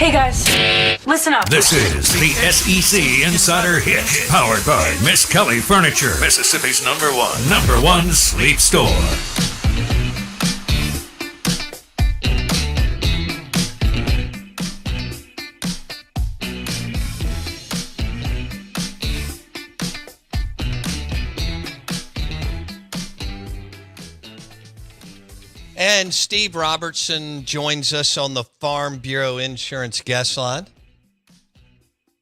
Hey guys, listen up. This is the SEC Insider Hit, powered by Miss Kelly Furniture, Mississippi's number one sleep store. And Steve Robertson joins us on the Farm Bureau Insurance guest line.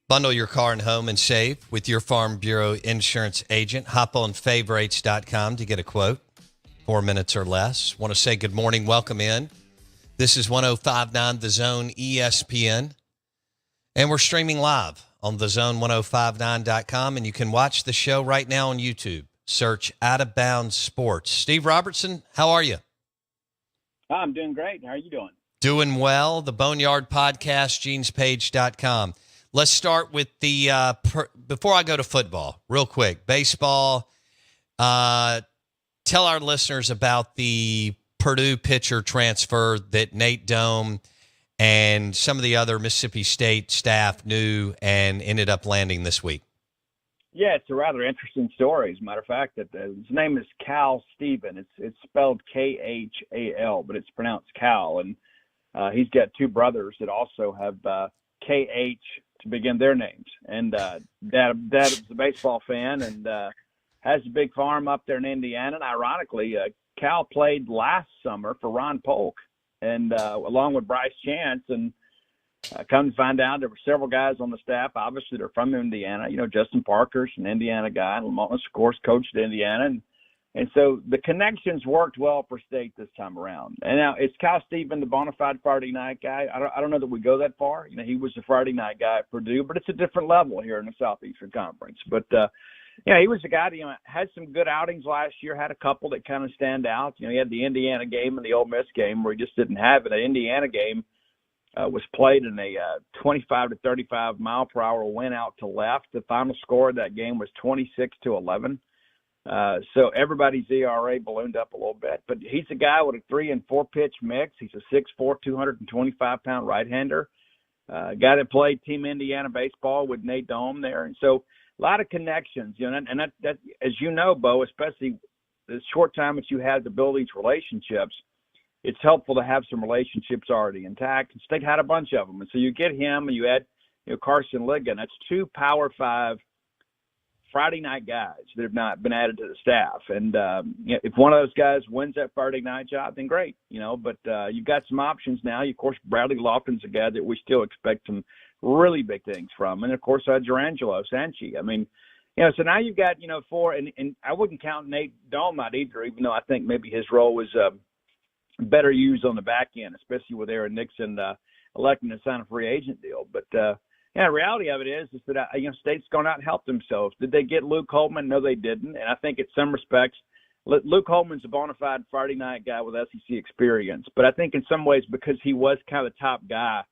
Bundle your car and home and save with your Farm Bureau Insurance agent. Hop on favorites.com to get a quote. 4 minutes or less. Want to say good morning. Welcome in. This is 105.9 The Zone ESPN. And we're streaming live on thezone1059.com. And you can watch the show right now on YouTube. Search Out of Bounds Sports. Steve Robertson, how are you? I'm doing great. How are you doing? Doing well. The Boneyard Podcast, genespage.com. Let's start with the, before I go to football, real quick, baseball. Tell our listeners about the Purdue pitcher transfer that Nate Dome and some of the other Mississippi State staff knew and ended up landing this week. Yeah, it's a rather interesting story. As a matter of fact, that his name is Cal Stephen. It's spelled Khal, but it's pronounced Cal. And he's got two brothers that also have KH to begin their names. And dad is a baseball fan and has a big farm up there in Indiana. And ironically, Cal played last summer for Ron Polk, and along with Bryce Chance. And come to find out, there were several guys on the staff, obviously, they're from Indiana. You know, Justin Parker's an Indiana guy. Lamont, of course, coached at Indiana. And so the connections worked well for State this time around. And now it's Cal Stephen, the bona fide Friday night guy. I don't know that we go that far. You know, he was the Friday night guy at Purdue, but it's a different level here in the Southeastern Conference. But, he was a guy that, had some good outings last year, had a couple that kind of stand out. He had the Indiana game and the Ole Miss game where he just didn't have it. The Indiana game was played in a 25 to 35 mile per hour win out to left. The final score of that game was 26-11. So everybody's ERA ballooned up a little bit, but he's a guy with a 3 and 4 pitch mix. He's a 6'4", 225-pound right-hander. Guy that played Team Indiana baseball with Nate Dome there. And so a lot of connections, and that, as you know, Bo, especially the short time that you had to build these relationships, it's helpful to have some relationships already intact. And State had a bunch of them. And so you get him and you add, Carson Ligon. That's two Power 5 Friday night guys that have not been added to the staff. And if one of those guys wins that Friday night job, then great, but you've got some options now. Of course, Bradley Lofton's a guy that we still expect some really big things from. And, of course, Gerangelo Sanchi. So now you've got, 4, and I wouldn't count Nate Dome out either, even though I think maybe his role was better used on the back end, especially with Aaron Nixon electing to sign a free agent deal. But, the reality of it is that, State's gone out and helped themselves. Did they get Luke Holman? No, they didn't. And I think in some respects, Luke Holman's a bona fide Friday night guy with SEC experience. But I think in some ways, because he was kind of the top guy,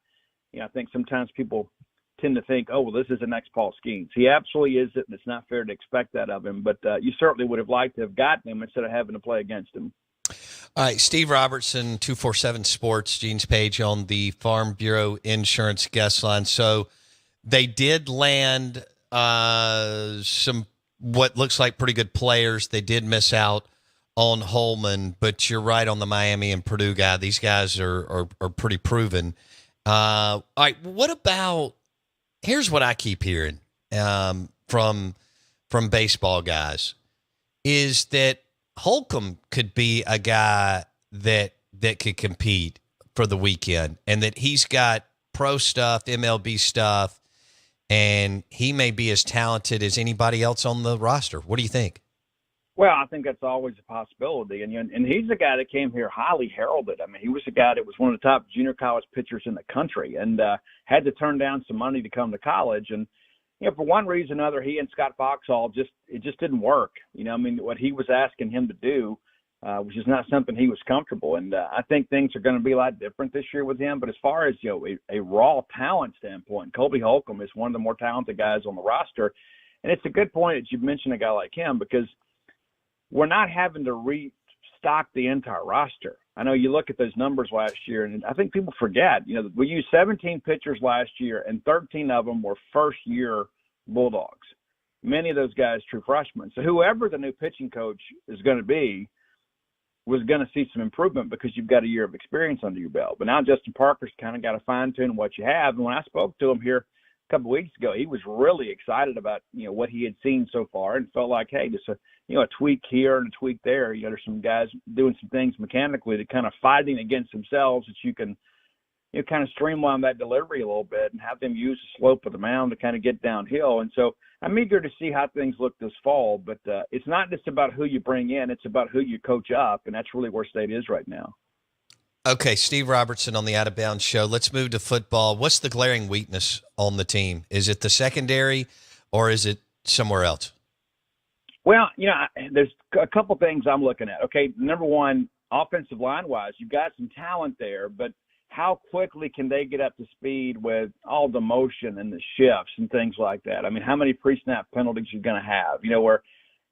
I think sometimes people tend to think, oh, well, this is the next Paul Skeens. He absolutely isn't, and it's not fair to expect that of him. But you certainly would have liked to have gotten him instead of having to play against him. All right, Steve Robertson, 247 Sports, Gene's page on the Farm Bureau Insurance guest line. So they did land some what looks like pretty good players. They did miss out on Holman, but you're right on the Miami and Purdue guy. These guys are pretty proven. All right, what about – here's what I keep hearing from baseball guys is that Holcomb could be a guy that could compete for the weekend, and that he's got pro stuff, MLB stuff, and he may be as talented as anybody else on the roster. What do you think? Well, I think that's always a possibility, and he's a guy that came here highly heralded. He was a guy that was one of the top junior college pitchers in the country, and had to turn down some money to come to college. And for one reason or another, he and Scott Foxhall just didn't work. What he was asking him to do was just not something he was comfortable. And I think things are going to be a lot different this year with him. But as far as a raw talent standpoint, Colby Holcomb is one of the more talented guys on the roster. And it's a good point that you mentioned a guy like him, because we're not having to stocked the entire roster. I know you look at those numbers last year, and I think people forget, we used 17 pitchers last year, and 13 of them were first-year Bulldogs. Many of those guys true freshmen. So whoever the new pitching coach is going to be was going to see some improvement because you've got a year of experience under your belt. But now Justin Parker's kind of got to fine-tune what you have. And when I spoke to him here a couple of weeks ago, he was really excited about, what he had seen so far and felt like, hey, just a tweak here and a tweak there. There's some guys doing some things mechanically that kind of fighting against themselves that you can, kind of streamline that delivery a little bit and have them use the slope of the mound to kind of get downhill. And so I'm eager to see how things look this fall, but it's not just about who you bring in, it's about who you coach up, and that's really where State is right now. Okay, Steve Robertson on the Out of Bounds Show. Let's move to football. What's the glaring weakness on the team? Is it the secondary or is it somewhere else? Well, there's a couple things I'm looking at. Okay, number one, offensive line-wise, you've got some talent there, but how quickly can they get up to speed with all the motion and the shifts and things like that? I mean, how many pre-snap penalties you're going to have? Where,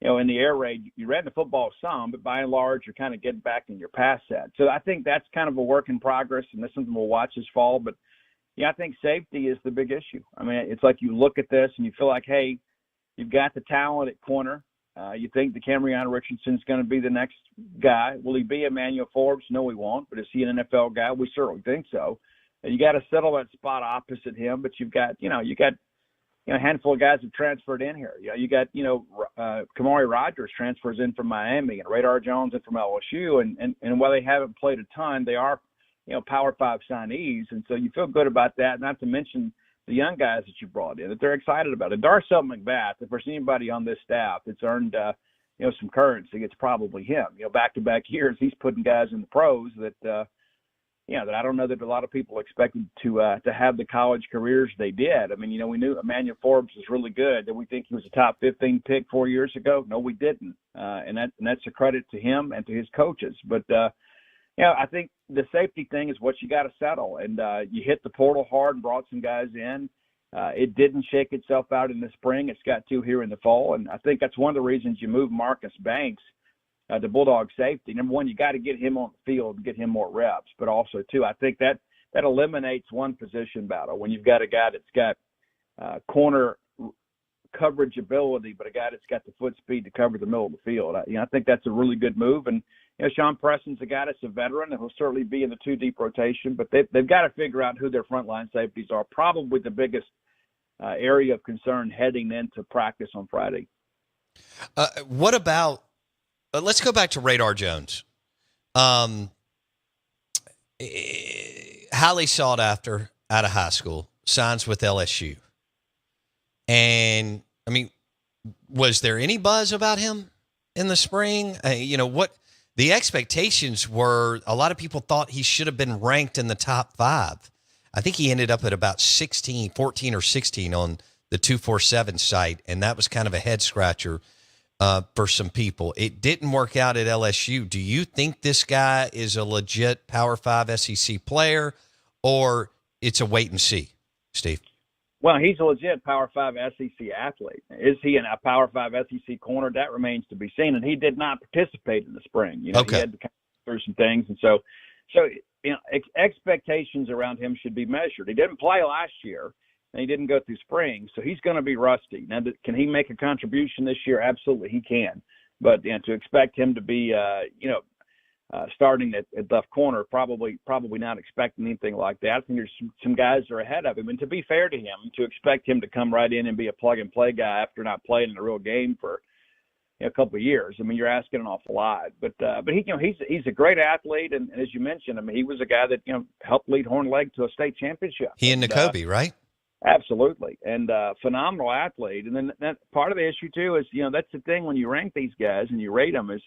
in the air raid, you ran the football some, but by and large, you're kind of getting back in your pass set. So I think that's kind of a work in progress, and that's something we'll watch this fall. But, I think safety is the big issue. I mean, it's like you look at this and you feel like, hey, you've got the talent at corner. You think the Camryon Richardson's going to be the next guy. Will he be Emmanuel Forbes? No, he won't. But is he an NFL guy? We certainly think so. And you got to settle that spot opposite him. But you've got, a handful of guys have transferred in here. You got, Kamari Rogers transfers in from Miami and Radar Jones in from LSU. And while they haven't played a ton, they are, Power 5 signees. And so you feel good about that. Not to mention the young guys that you brought in, that they're excited about it. Darcel McBath, if there's anybody on this staff that's earned, some currency, it's probably him. Back-to-back years, he's putting guys in the pros that, that I don't know that a lot of people expected to have the college careers they did. I mean, we knew Emmanuel Forbes was really good. Did we think he was a top 15 pick 4 years ago? No, we didn't. And that's a credit to him and to his coaches. But, I think the safety thing is what you got to settle. And you hit the portal hard and brought some guys in. It didn't shake itself out in the spring. It's got to here in the fall. And I think that's one of the reasons you move Marcus Banks to Bulldog safety. Number one, you got to get him on the field and get him more reps. But also, too, I think that eliminates one position battle when you've got a guy that's got corner coverage ability, but a guy that's got the foot speed to cover the middle of the field. I think that's a really good move. And Sean Preston's a guy that's a veteran and he'll certainly be in the two deep rotation, but they've got to figure out who their frontline safeties are. Probably the biggest area of concern heading into practice on Friday. What about? Let's go back to Radar Jones. Highly sought after out of high school, signs with LSU. And, I mean, was there any buzz about him in the spring? What the expectations were, a lot of people thought he should have been ranked in the top 5. I think he ended up at about 14 or 16 on the 247 site, and that was kind of a head-scratcher for some people. It didn't work out at LSU. Do you think this guy is a legit Power 5 SEC player, or it's a wait and see, Steve? Well, he's a legit Power 5 SEC athlete. Is he a Power 5 SEC corner? That remains to be seen. And he did not participate in the spring. Okay. He had to kind of through some things. And so expectations around him should be measured. He didn't play last year, and he didn't go through spring, so he's going to be rusty. Now, can he make a contribution this year? Absolutely, he can. But to expect him to be, starting at left corner, probably not expecting anything like that. I think there's some guys that are ahead of him. And to be fair to him, to expect him to come right in and be a plug-and-play guy after not playing in a real game for a couple of years, I mean, you're asking an awful lot. But he's a great athlete, and as you mentioned, I mean, he was a guy that helped lead Horn Lake to a state championship. He and N'Kobe, right? Absolutely, and phenomenal athlete. And then that part of the issue too is that's the thing when you rank these guys and you rate them is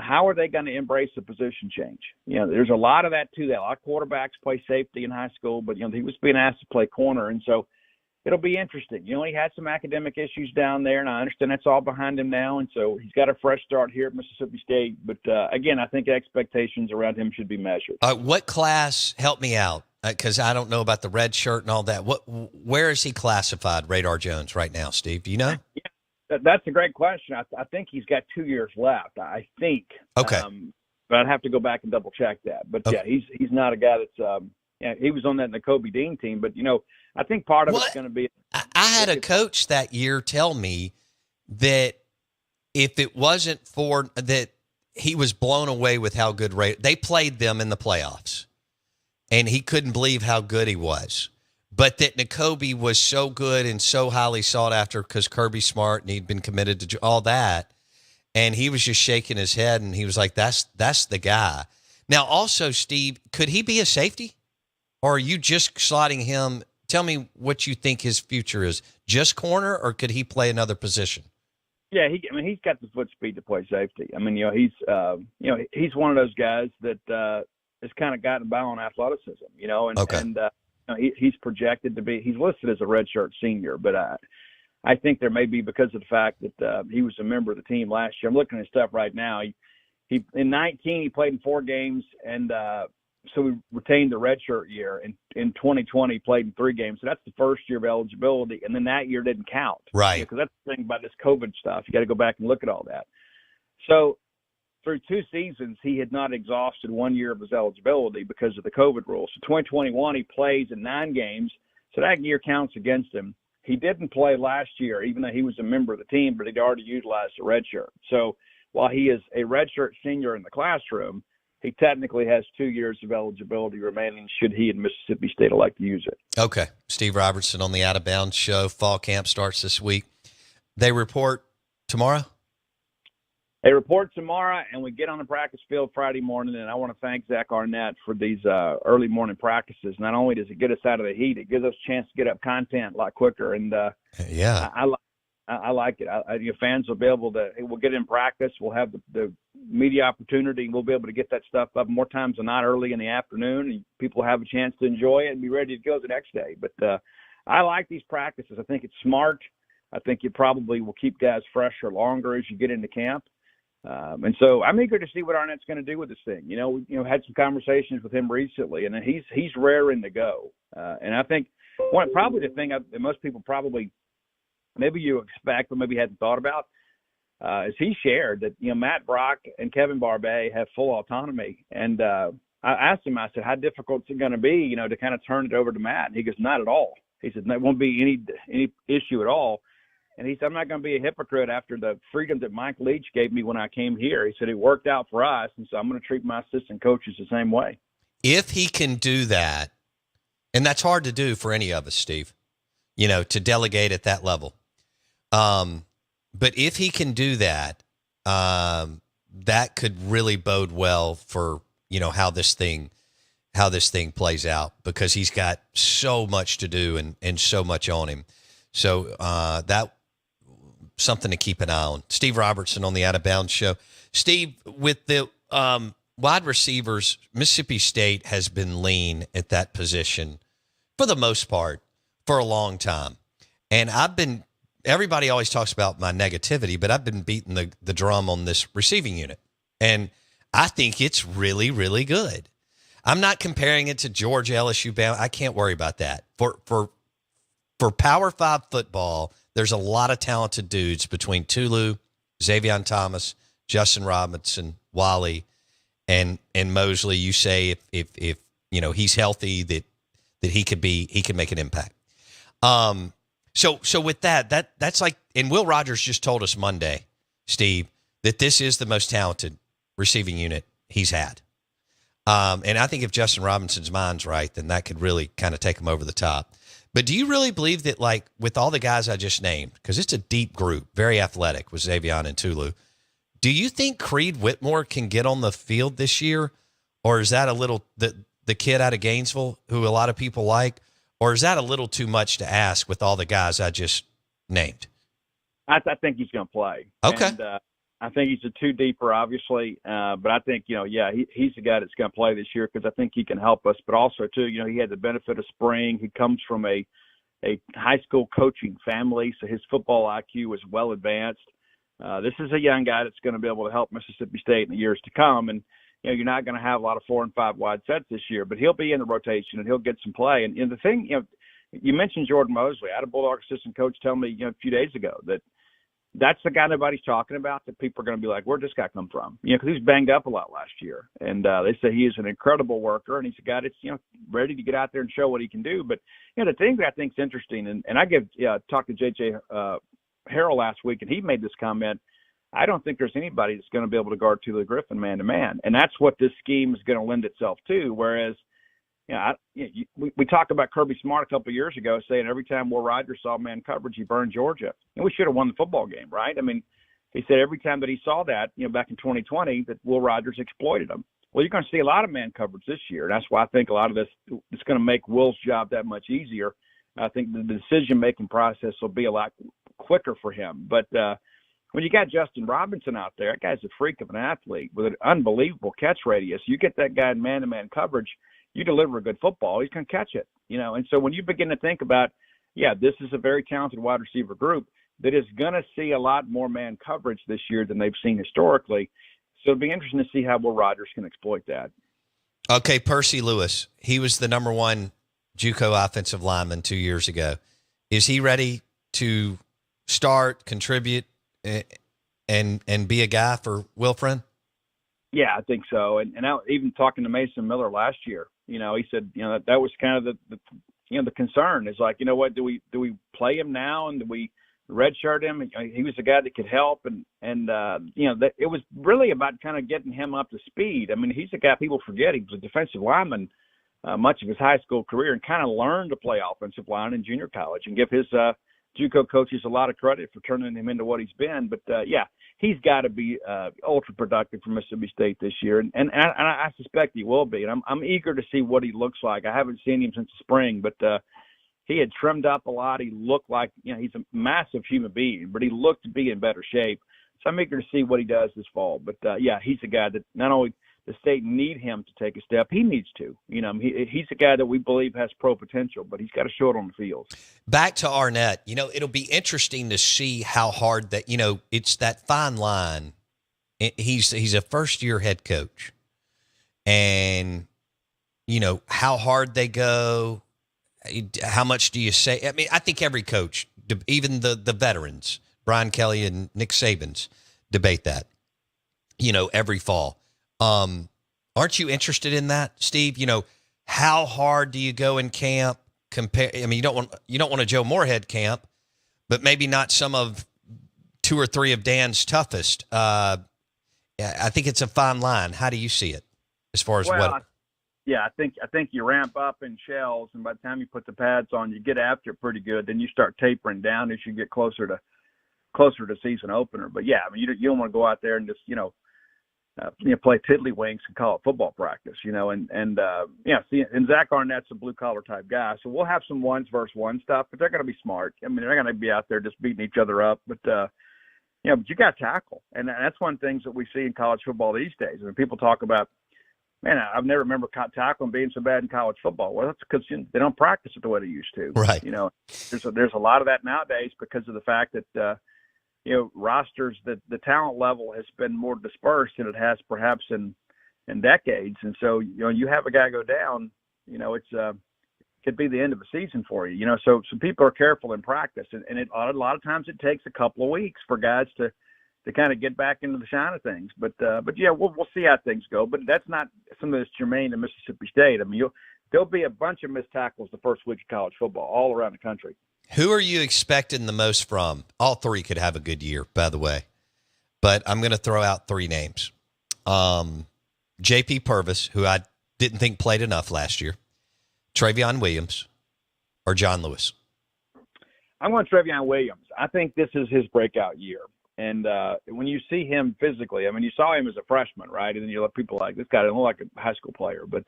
how are they going to embrace the position change? There's a lot of that too. That a lot of quarterbacks play safety in high school, but he was being asked to play corner, and so it'll be interesting. He had some academic issues down there, and I understand that's all behind him now, and so he's got a fresh start here at Mississippi State. But again, I think expectations around him should be measured. What class? Help me out, because I don't know about the red shirt and all that. Where is he classified, Radar Jones, right now, Steve? Do you know? Yeah, that's a great question. I think he's got 2 years left. I think. Okay. but I'd have to go back and double check that. But Okay. yeah, he's not a guy that's he was on that Nakobe Dean team. But I think part of it's going to be. I had a coach that year tell me that if it wasn't for that, he was blown away with how good they played them in the playoffs, and he couldn't believe how good he was. But that Nakobe was so good and so highly sought after because Kirby's smart and he'd been committed to all that. And he was just shaking his head, and he was like, that's the guy. Now, also, Steve, could he be a safety? Or are you just slotting him? Tell me what you think his future is. Just corner, or could he play another position? Yeah, he's got the foot speed to play safety. I mean, he's one of those guys that has kind of gotten by on athleticism, and, Okay. and he's projected to be, he's listed as a redshirt senior, but I think there may be because of the fact that he was a member of the team last year. I'm looking at his stuff right now. He in 19, he played in 4 games, and so we retained the redshirt year. In 2020, he played in 3 games. So that's the first year of eligibility, and then that year didn't count. Right. Because that's the thing about this COVID stuff. You got to go back and look at all that. So through 2 seasons, he had not exhausted 1 year of his eligibility because of the COVID rules. So 2021, he plays in 9 games, so that year counts against him. He didn't play last year, even though he was a member of the team, but he'd already utilized a redshirt. So while he is a redshirt senior in the classroom, he technically has 2 years of eligibility remaining should he and Mississippi State elect to use it. Okay. Steve Robertson on the Out of Bounds Show. Fall camp starts this week. They report tomorrow? They report tomorrow, and we get on the practice field Friday morning, and I want to thank Zach Arnett for these early morning practices. Not only does it get us out of the heat, it gives us a chance to get up content a lot quicker, and yeah, I like it. Your fans will be able to – we'll get in practice. We'll have the media opportunity, and we'll be able to get that stuff up more times than not early in the afternoon, and people have a chance to enjoy it and be ready to go the next day. But I like these practices. I think it's smart. I think it probably will keep guys fresher longer as you get into camp. And so I'm eager to see what Arnett's going to do with this thing. We had some conversations with him recently, and he's raring to go. And I think probably the thing that most people probably maybe you expect but maybe hadn't thought about is he shared that Matt Brock and Kevin Barbet have full autonomy. And I asked him, I said, how difficult is it going to be, to kind of turn it over to Matt? And he goes, not at all. He said, there won't be any issue at all. And he said, I'm not going to be a hypocrite after the freedom that Mike Leach gave me when I came here. He said, it worked out for us, and so I'm going to treat my assistant coaches the same way. If he can do that, and that's hard to do for any of us, Steve, to delegate at that level. But if he can do that, that could really bode well for, how this thing plays out, because he's got so much to do and so much on him. So that something to keep an eye on. Steve Robertson on the Out of Bounds Show. Steve, with the wide receivers, Mississippi State has been lean at that position for the most part for a long time. And everybody always talks about my negativity, but I've been beating the drum on this receiving unit. And I think it's really, really good. I'm not comparing it to Georgia, LSU, Bama. I can't worry about that. For Power 5 football, there's a lot of talented dudes between Tulu, Xavier Thomas, Justin Robinson, Wally, and Mosley. You say if he's healthy that he can make an impact. So with that's like, and Will Rogers just told us Monday, Steve, that this is the most talented receiving unit he's had. And I think if Justin Robinson's mind's right, then that could really kind of take him over the top. But do you really believe that, like, with all the guys I just named, because it's a deep group, very athletic with Xavier and Tulu, do you think Creed Whitmore can get on the field this year? Or is that a little, the kid out of Gainesville who a lot of people like, or is that a little too much to ask with all the guys I just named? I think he's going to play. Okay. And, I think he's a 2-deeper, obviously, but I think, he's the guy that's going to play this year because I think he can help us. But also, too, he had the benefit of spring. He comes from a high school coaching family, so his football IQ is well advanced. This is a young guy that's going to be able to help Mississippi State in the years to come. And, you're not going to have a lot of 4 and 5 wide sets this year, but he'll be in the rotation and he'll get some play. And the thing, you mentioned Jordan Mosley. I had a Bulldog assistant coach tell me, a few days ago that that's the guy nobody's talking about that people are going to be like, where'd this guy come from? Because he was banged up a lot last year. And they say he is an incredible worker, and he's a guy that's, ready to get out there and show what he can do. But, the thing that I think is interesting, and I talked to J.J. Harrell last week, and he made this comment, I don't think there's anybody that's going to be able to guard Tula Griffin man-to-man. And that's what this scheme is going to lend itself to, whereas we talked about Kirby Smart a couple of years ago saying every time Will Rogers saw man coverage, he burned Georgia. And we should have won the football game, right? I mean, he said every time that he saw that, back in 2020, that Will Rogers exploited him. Well, you're going to see a lot of man coverage this year. And that's why I think a lot of this is going to make Will's job that much easier. I think the decision-making process will be a lot quicker for him. But when you got Justin Robinson out there, that guy's a freak of an athlete with an unbelievable catch radius. You get that guy in man-to-man coverage, you deliver a good football, he's going to catch it, And so when you begin to think about, this is a very talented wide receiver group that is going to see a lot more man coverage this year than they've seen historically. So it'll be interesting to see how Will Rogers can exploit that. Okay, Percy Lewis, he was the number one JUCO offensive lineman 2 years ago. Is he ready to start, contribute, and be a guy for Wilfred? Yeah, I think so. And even talking to Mason Miller last year, he said, that was kind of the concern is like, what, do we play him now and do we redshirt him? He was a guy that could help. And it was really about kind of getting him up to speed. I mean, he's a guy people forget. He was a defensive lineman much of his high school career and kind of learned to play offensive line in junior college and give his JUCO coaches a lot of credit for turning him into what he's been. But, he's got to be ultra productive for Mississippi State this year, and I suspect he will be. And I'm eager to see what he looks like. I haven't seen him since the spring, but he had trimmed up a lot. He looked like he's a massive human being, but he looked to be in better shape. So I'm eager to see what he does this fall. But he's a guy that not only the state need him to take a step, he needs to. He's a guy that we believe has pro potential, but he's got to show it on the field. Back to Arnett, it'll be interesting to see how hard that, it's that fine line. He's a first-year head coach. And, how hard they go, how much do you say? I mean, I think every coach, even the veterans, Brian Kelly and Nick Saban's, debate that, every fall. Aren't you interested in that, Steve? How hard do you go in camp? Compare. I mean, you don't want a Joe Moorhead camp, but maybe not some of 2 or 3 of Dan's toughest. I think it's a fine line. How do you see it as far as what? Yeah, I think you ramp up in shells, and by the time you put the pads on, you get after it pretty good. Then you start tapering down as you get closer to season opener. But yeah, I mean, you don't want to go out there and just play tiddlywinks and call it football practice, and Zach Arnett's a blue collar type guy. So we'll have some ones versus one stuff, but they're going to be smart. I mean, they're going to be out there just beating each other up, but but you got to tackle. And that's one of the things that we see in college football these days. I mean, people talk about, man, I've never remember tackling being so bad in college football. Well, that's because they don't practice it the way they used to. Right. There's a lot of that nowadays because of the fact that, rosters, the talent level has been more dispersed than it has perhaps in decades. And so, you have a guy go down, it's could be the end of the season for you, so people are careful in practice. And a lot of times it takes a couple of weeks for guys to kind of get back into the shine of things. But yeah, we'll see how things go. But that's not something that's germane to Mississippi State. I mean, there'll be a bunch of missed tackles the first week of college football all around the country. Who are you expecting the most from? All 3 could have a good year, by the way. But I'm going to throw out 3 names. J.P. Purvis, who I didn't think played enough last year, Travion Williams, or John Lewis. I'm going Travion Williams. I think this is his breakout year. And when you see him physically, I mean, you saw him as a freshman, right? And then you let people like, this guy doesn't look like a high school player. But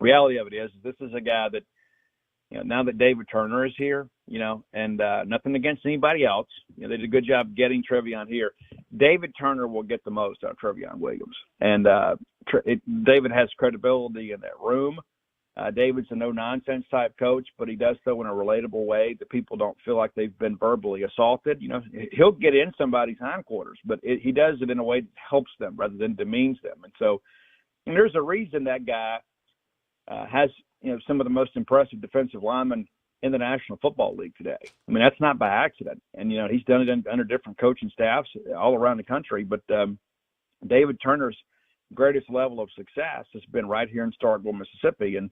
reality of it is this is a guy that, now that David Turner is here, and nothing against anybody else, they did a good job getting Travion here. David Turner will get the most out of Travion Williams. And David has credibility in that room. David's a no-nonsense type coach, but he does so in a relatable way that people don't feel like they've been verbally assaulted. He'll get in somebody's hindquarters, but he does it in a way that helps them rather than demeans them. And so there's a reason that guy has some of the most impressive defensive linemen in the National Football League today. I mean, that's not by accident. And, he's done it under different coaching staffs all around the country. But David Turner's greatest level of success has been right here in Starkville, Mississippi. And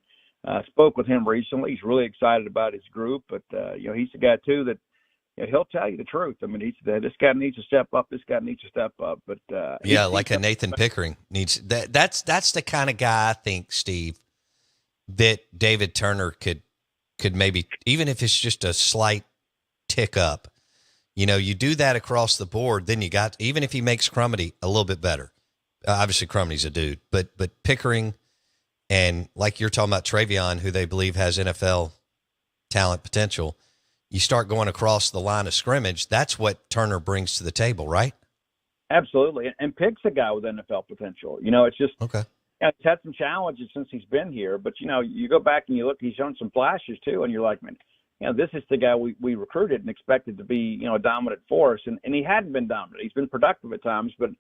spoke with him recently. He's really excited about his group. But, he's the guy, too, that he'll tell you the truth. I mean, this guy needs to step up. This guy needs to step up. But like a Nathan Pickering needs that. That's the kind of guy I think, Steve, that David Turner could maybe, even if it's just a slight tick up, you do that across the board. Then you got, even if he makes Crumity a little bit better. Obviously, Crumity's a dude, but Pickering and like you're talking about Travion, who they believe has NFL talent potential. You start going across the line of scrimmage, that's what Turner brings to the table, right? Absolutely. And Pick's a guy with NFL potential. It's just okay. He's had some challenges since he's been here, but you go back and you look, he's shown some flashes too, and you're like, man, this is the guy we recruited and expected to be, a dominant force, and he hadn't been dominant. He's been productive at times, but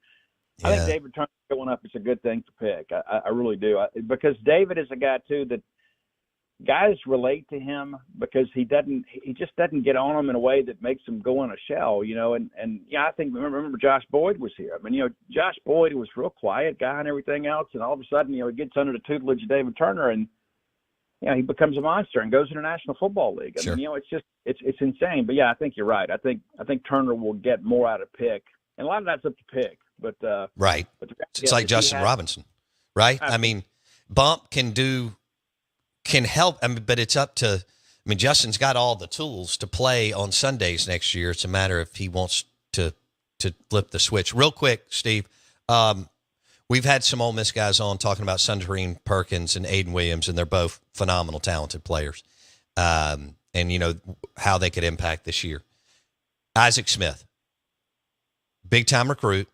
I think David Turner going up is a good thing for Pick. I really do, because David is a guy too that guys relate to him because he just doesn't get on them in a way that makes them go in a shell, and I think remember Josh Boyd was here. I mean, Josh Boyd was a real quiet guy and everything else, and all of a sudden, he gets under the tutelage of David Turner and he becomes a monster and goes to the National Football League. I mean, it's insane. But I think you're right. I think Turner will get more out of Pick, and a lot of that's up to Pick. But right, but it's like Justin Robinson, right? I mean, Bump can help. I mean, but it's up to. I mean, Justin's got all the tools to play on Sundays next year. It's a matter if he wants to flip the switch. Real quick, Steve. We've had some Ole Miss guys on talking about Suntarine Perkins and Aiden Williams, and they're both phenomenal, talented players. And how they could impact this year. Isaac Smith, big time recruit,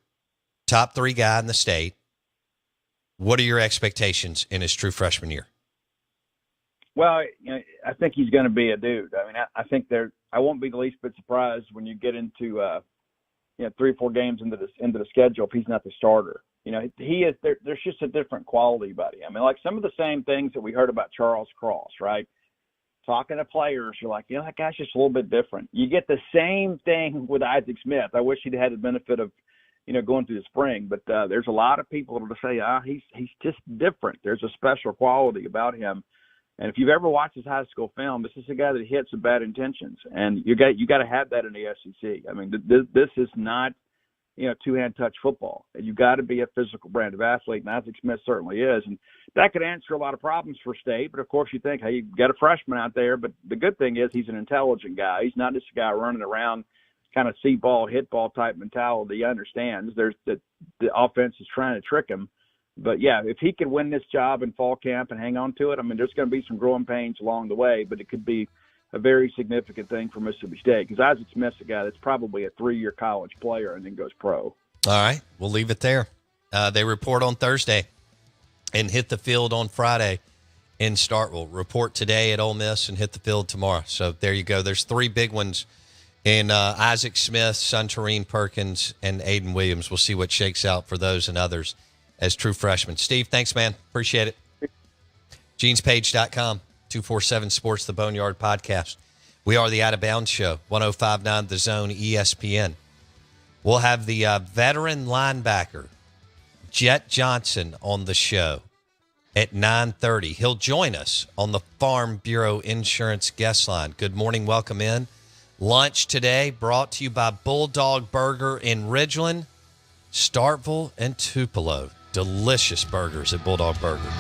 top 3 guy in the state. What are your expectations in his true freshman year? Well, I think he's going to be a dude. I mean, I think I won't be the least bit surprised when you get into 3 or 4 games into the schedule if he's not the starter. He is there. There's just a different quality about him. I mean, like some of the same things that we heard about Charles Cross, right? Talking to players, you're like, that guy's just a little bit different. You get the same thing with Isaac Smith. I wish he'd had the benefit of going through the spring, but there's a lot of people that will say, he's just different. There's a special quality about him. And if you've ever watched his high school film, this is a guy that hits with bad intentions, and you got to have that in the SEC. I mean, this is not, two-hand touch football. You got to be a physical brand of athlete, and Isaac Smith certainly is. And that could answer a lot of problems for State. But of course, you think, hey, you got a freshman out there. But the good thing is he's an intelligent guy. He's not just a guy running around, kind of see ball, hit ball type mentality. He understands the offense is trying to trick him. But, if he can win this job in fall camp and hang on to it, I mean, there's going to be some growing pains along the way, but it could be a very significant thing for Mississippi State because Isaac Smith's a guy that's probably a 3-year college player and then goes pro. All right, we'll leave it there. They report on Thursday and hit the field on Friday in Starkville. Report today at Ole Miss and hit the field tomorrow. So there you go. There's 3 big ones in Isaac Smith, Suntarine Perkins, and Aiden Williams. We'll see what shakes out for those and others as true freshmen. Steve, thanks, man. Appreciate it. GenesPage.com, 247 Sports, the Boneyard Podcast. We are the Out of Bounds Show, 105.9 The Zone, ESPN. We'll have the veteran linebacker, Jet Johnson, on the show at 9:30. He'll join us on the Farm Bureau Insurance guest line. Good morning. Welcome in. Lunch today brought to you by Bulldog Burger in Ridgeland, Starkville, and Tupelo. Delicious burgers at Bulldog Burger.